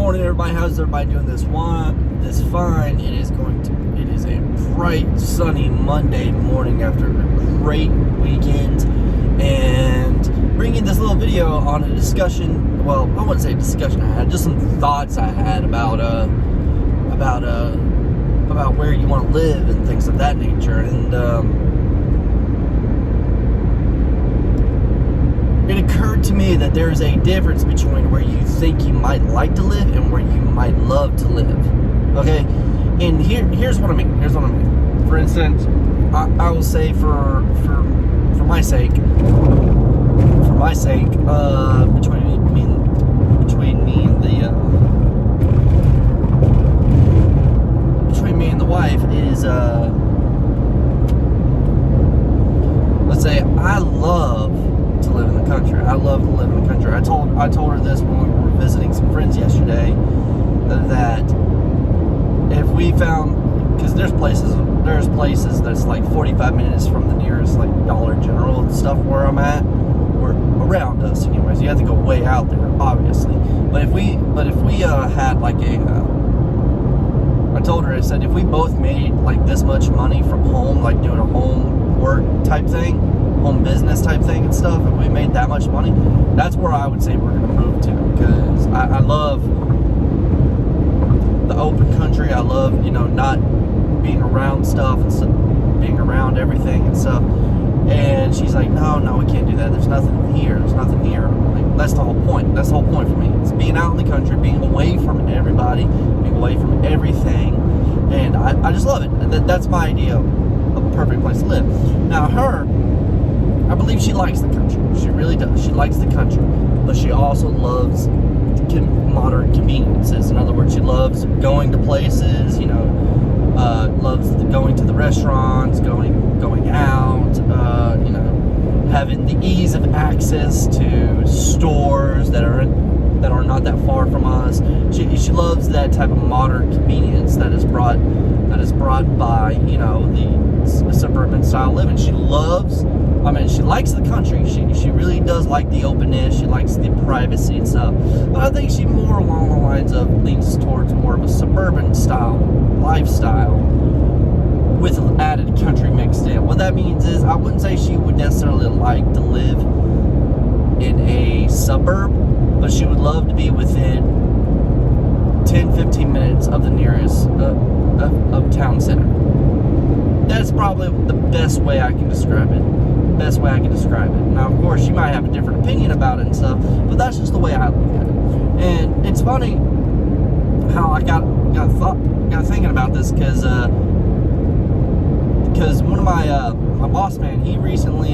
morning, everybody. How's everybody doing this fine? It is a bright, sunny Monday morning after a great weekend, and bringing this little video on a discussion. Well, I wouldn't say a discussion I had, just some thoughts I had about where you want to live and things of that nature. And it occurred to me that there's a difference between where you think you might like to live and where you might love to live. Okay? And here's what I mean. For instance, I will say for my sake, between me and the wife is let's say I love to live in the country. I love to live in the country. I told her this when we were visiting some friends yesterday, that if we found, because there's places that's like 45 minutes from the nearest like Dollar General and stuff where I'm at, or around us anyways. You have to go way out there, obviously. But if we had like I told her, I said, if we both made like this much money from home, like doing a home work type thing, home business type thing and stuff, if we made that much money, that's where I would say we're going to move to, because I love the open country. I love, not being around stuff and stuff, being around everything and stuff. And she's like, no, we can't do that. There's nothing here. I'm like, that's the whole point. That's the whole point for me. It's being out in the country, being away from everybody, being away from everything. And I just love it. That's my idea of a perfect place to live. Now, I believe she likes the country. She really does. She likes the country. But she also loves modern conveniences. In other words, she loves going to places, loves going to the restaurants, going out, having the ease of access to stores that are not that far from us. She loves that type of modern convenience that is brought by, the suburban style living. She likes the country. She really does like the openness. She likes the privacy and stuff. But I think she more along the lines of leans towards more of a suburban style lifestyle with added country mixed in. What that means is, I wouldn't say she would necessarily like to live in a suburb, but she would love to be within 10-15 minutes of the nearest of town center. That's probably the best way I can describe it. Now, of course, you might have a different opinion about it and stuff, but that's just the way I look at it. And it's funny how I got thinking about this, because one of my boss man, they recently,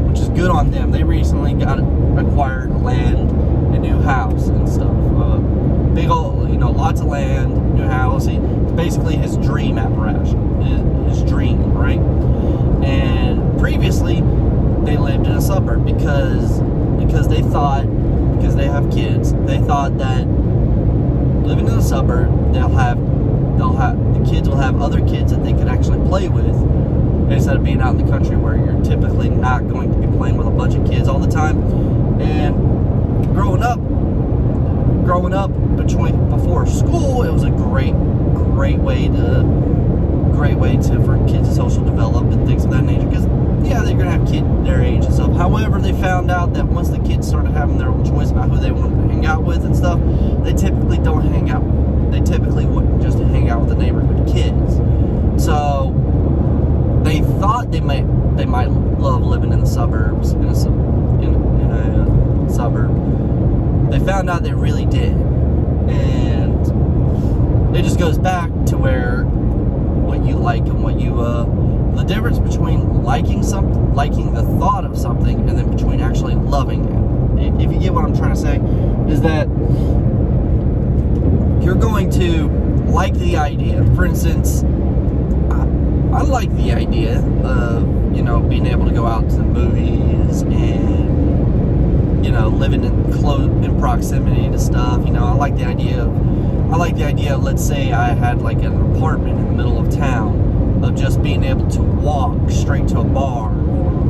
which is good on them, they recently acquired land, a new house and stuff. Big old, lots of land, new house. It's basically his dream apparatus, his dream, right? And previously, they lived in a suburb because they thought, because they have kids, they thought that living in a suburb, the kids will have other kids that they could actually play with, instead of being out in the country where you're typically not going to be playing with a bunch of kids all the time. And growing up before school, it was a great way for kids to social develop and things of that nature, because they're gonna have kids their age and stuff. However, they found out that once the kids started having their own choice about who they wanted to hang out with and stuff, they typically wouldn't just hang out with the neighborhood kids. So they thought they might love living in the suburbs, in a suburb. They found out they really did. And it just goes back to where what you like and what you the difference between liking the thought of something, and then between actually loving it. If you get what I'm trying to say, is that you're going to like the idea. For instance, I like the idea of, being able to go out to the movies and, living in proximity to stuff. I like the idea of, let's say I had like an apartment in the middle of town, of just being able to walk straight to a bar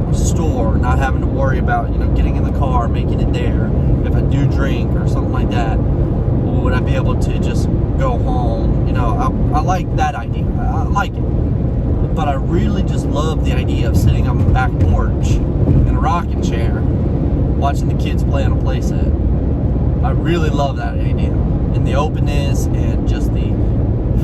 or a store, not having to worry about, getting in the car, making it there. If I do drink or something like that, would I be able to just go home? I like that idea. I like it. But I really just love the idea of sitting on the back porch in a rocking chair, watching the kids play on a playset. I really love that idea. And the openness and just the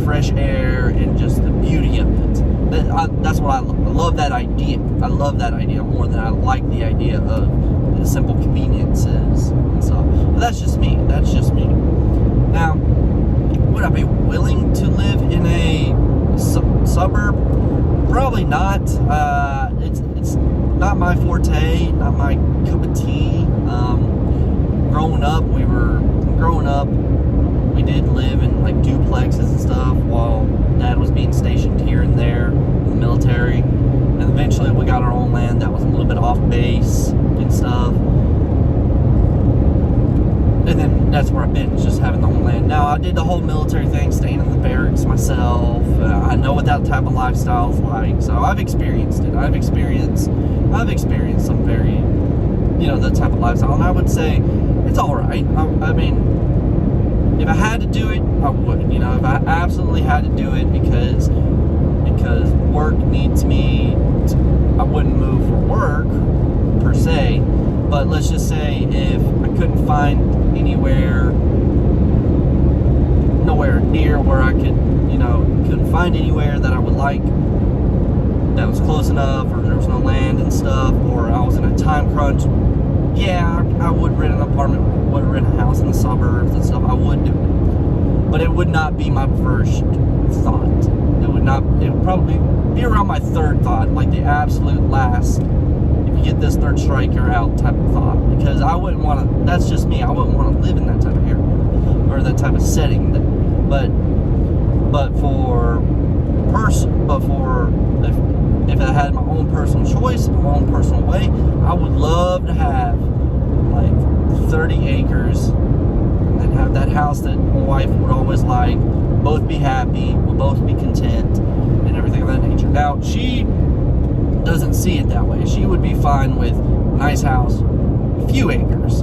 fresh air and just the beauty of it. That's what I love. I love that idea. I love that idea more than I like the idea of the simple conveniences and stuff. But that's just me. That's just me. Now, would I be willing to live in a suburb? Probably not. It's not my forte, not my cup of tea. Growing up, we did live in like duplexes and stuff while Dad was being stationed here and there in the military. And eventually we got our own land that was a little bit off base and stuff. And then that's where I've been, just having the own land. Now, I did the whole military thing, staying in the barracks myself. I know what that type of lifestyle is like, so I've experienced it. I've experienced some very, that type of lifestyle. And I would say it's all right. I mean, if I had to do it, I would. If I absolutely had to do it because work needs me, I wouldn't move for work per se. But let's just say if I couldn't find nowhere near where I couldn't find anywhere that I would like, that was close enough, or there was no land and stuff, or I was in a time crunch, yeah, I would rent an apartment, would rent a house in the suburbs and stuff. I would do it. But it would not be my first thought. It would probably be around my third thought, like the absolute last, if you get this third strike, you're out type of thought. Because I wouldn't want to, that's just me, I wouldn't want to live in that type of area, or that type of setting. If I had my own personal choice, my own personal way, I would love to have like 30 acres and then have that house that my wife would always like, both be happy, we'll both be content, and everything of that nature. Now, she doesn't see it that way. She would be fine with a nice house, a few acres,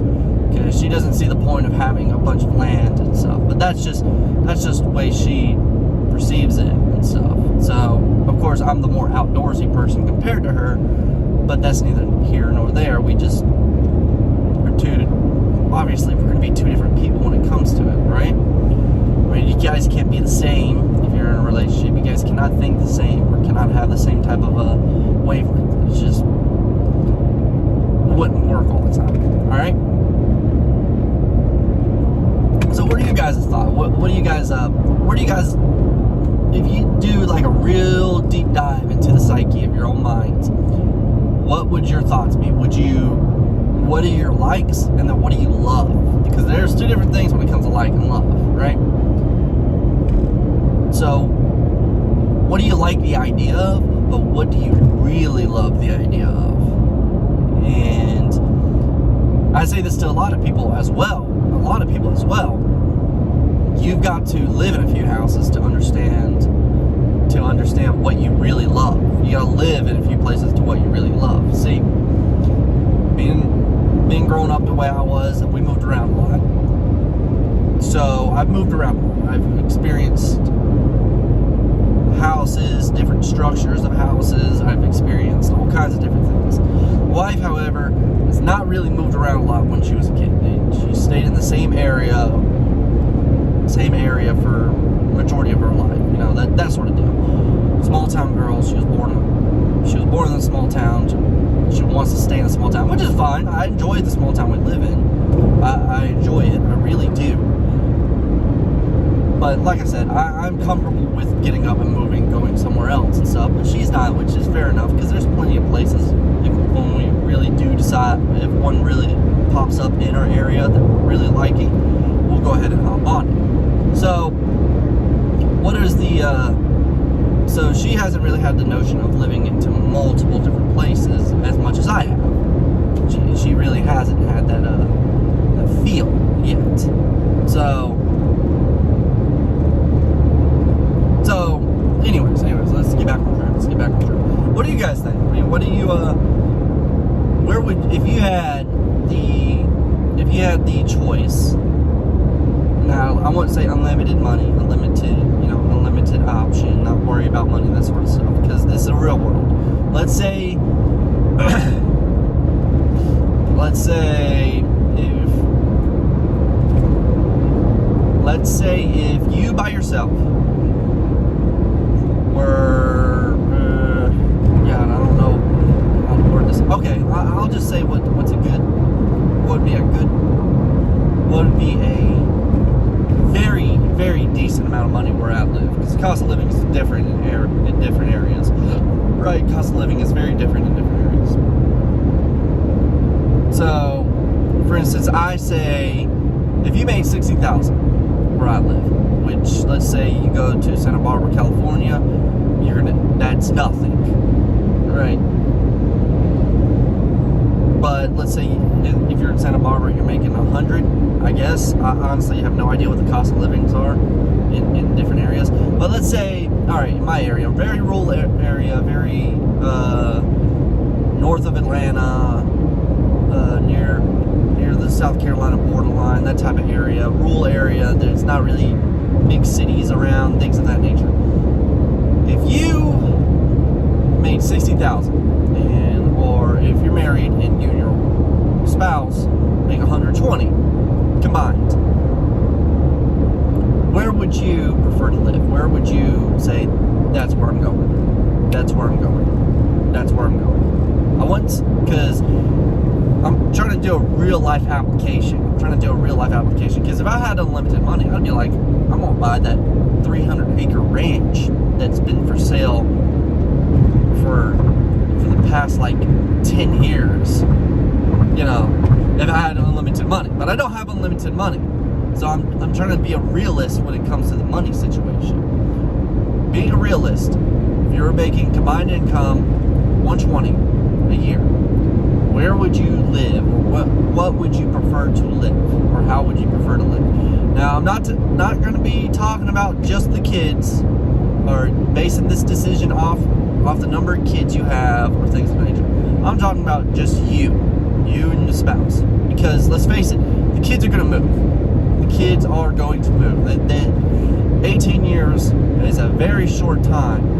because she doesn't see the point of having a bunch of land and stuff. But that's just the way she perceives it and stuff. So, of course, I'm the more outdoorsy person compared to her, but that's neither here nor there. We just obviously we're going to be two different people when it comes to it, right? I mean, you guys can't be the same if you're in a relationship. You guys cannot think the same or cannot have the same type of a wavelength. It's just wouldn't work all the time. All right. So, what are you guys' thoughts? What do you guys? Where do you guys? If you do like a real deep dive into the psyche of your own mind, what would your thoughts be? What are your likes, and then what do you love? Because there's two different things when it comes to like and love, right? So, what do you like the idea of, but what do you really love the idea of? And I say this to a lot of people as well. You've got to live in a few houses to understand what you really love. You gotta live in a few places to what you really love. See, being grown up the way I was, we moved around a lot. So I've moved around a lot. I've experienced houses, different structures of houses. I've experienced all kinds of different things. Wife, however, has not really moved around a lot when she was a kid. She stayed in the same area for majority of her life. That sort of deal. Small town girl. She was born in a small town. She wants to stay in a small town, which is fine. I enjoy the small town we live in. I enjoy it. I really do. But like I said, I'm comfortable with getting up and moving, going somewhere else and stuff. But she's not, which is fair enough, because there's plenty of places when we really do decide, if one really pops up in our area that we're really liking, we'll go ahead and hop on it. So, so she hasn't really had the notion of living into multiple different places as much as I have. She really hasn't had that feel yet. So anyways, let's get back on track. What do you guys think? I mean, what do you if you had the choice, now I wouldn't say unlimited money, unlimited option, not worry about money, that sort of stuff, because this is a real world. Let's say if you by yourself were, I don't know how to word this. Okay, I'll just say what would be a very, very decent amount of money where I live, because the cost of living is different in different areas. Right, cost of living is very different in different areas. So, for instance, I say if you made $60,000 where I live, which let's say you go to Santa Barbara, California, that's nothing, right? But let's say if you're in Santa Barbara, you're making $100,000, I guess. I honestly have no idea what the cost of livings are in different areas. But let's say, all right, in my area, very rural area, very north of Atlanta, near the South Carolina borderline, that type of area, rural area. There's not really big cities around, things of that nature. If you made $60,000, or if you're married and you and your spouse make $120,000 combined, where would you prefer to live? Where would you say, that's where I'm going? That's where I'm going. That's where I'm going. Because I'm trying to do a real life application. Because if I had unlimited money, I'd be like, I'm going to buy that 300-acre ranch that's been for sale for the past like 10 years. If I had unlimited money. But I don't have unlimited money. So I'm trying to be a realist when it comes to the money situation. Being a realist, if you're making combined income $120,000 a year, where would you live, or what would you prefer to live, or how would you prefer to live? Now, I'm not going to be talking about just the kids, or basing this decision off the number of kids you have, or things of that nature. I'm talking about just you and the spouse. Because let's face it, the kids are going to move. The kids are going to move. 18 years is a very short time.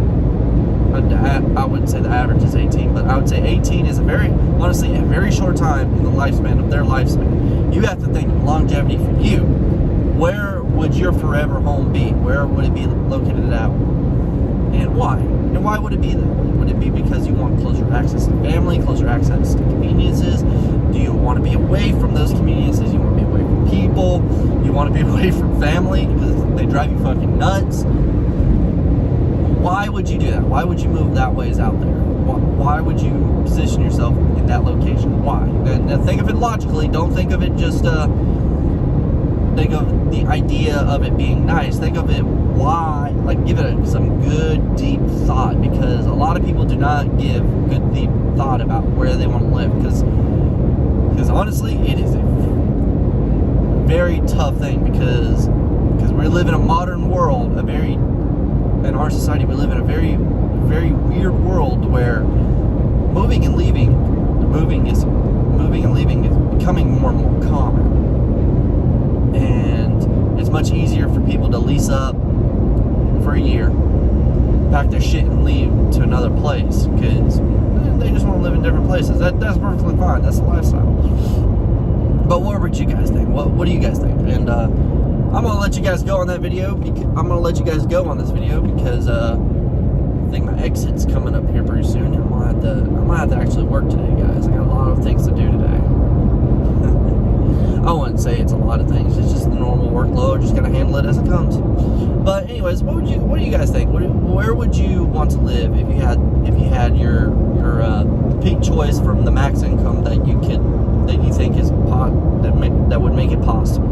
I wouldn't say the average is 18, but I would say 18 is honestly a very short time in the lifespan of their lifespan. You have to think of longevity for you. Where would your forever home be? Where would it be located at? And why? And why would it be that way? Would it be because you want closer access to family, closer access to conveniences? Do you want to be away from those conveniences? You want to be away from people? You want to be away from family because they drive you fucking nuts? Why would you do that? Why would you move that ways out there? Why would you position yourself in that location? Why? Now think of it logically. Don't think of it just, think of the idea of it being nice. Think of it why, like give it some good, deep thought, because a lot of people do not give good, deep thought about where they want to live, because honestly, it is a very tough thing, because we live in a modern world, in our society, we live in a very, very weird world where moving and leaving is becoming more and more common. And it's much easier for people to lease up for a year, pack their shit and leave to another place, because they just want to live in different places. That's perfectly fine. That's the lifestyle. But what would you guys think? What do you guys think? And I'm gonna let you guys go on that video. I'm gonna let you guys go on this video because I think my exit's coming up here pretty soon. I'm gonna have to actually work today, guys. I got a lot of things to do today. I wouldn't say it's a lot of things. It's just the normal workload. Just gotta handle it as it comes. But anyways, what do you guys think? Where would you want to live if you had your peak choice from the max income that you think is that would make it possible?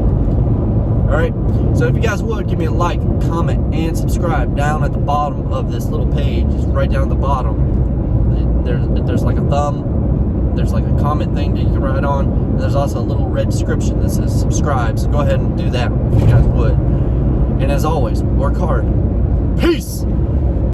Alright, so if you guys would, give me a like, comment, and subscribe down at the bottom of this little page. Just right down at the bottom. There's like a thumb, there's like a comment thing that you can write on, and there's also a little red description that says subscribe. So go ahead and do that if you guys would. And as always, work hard. Peace!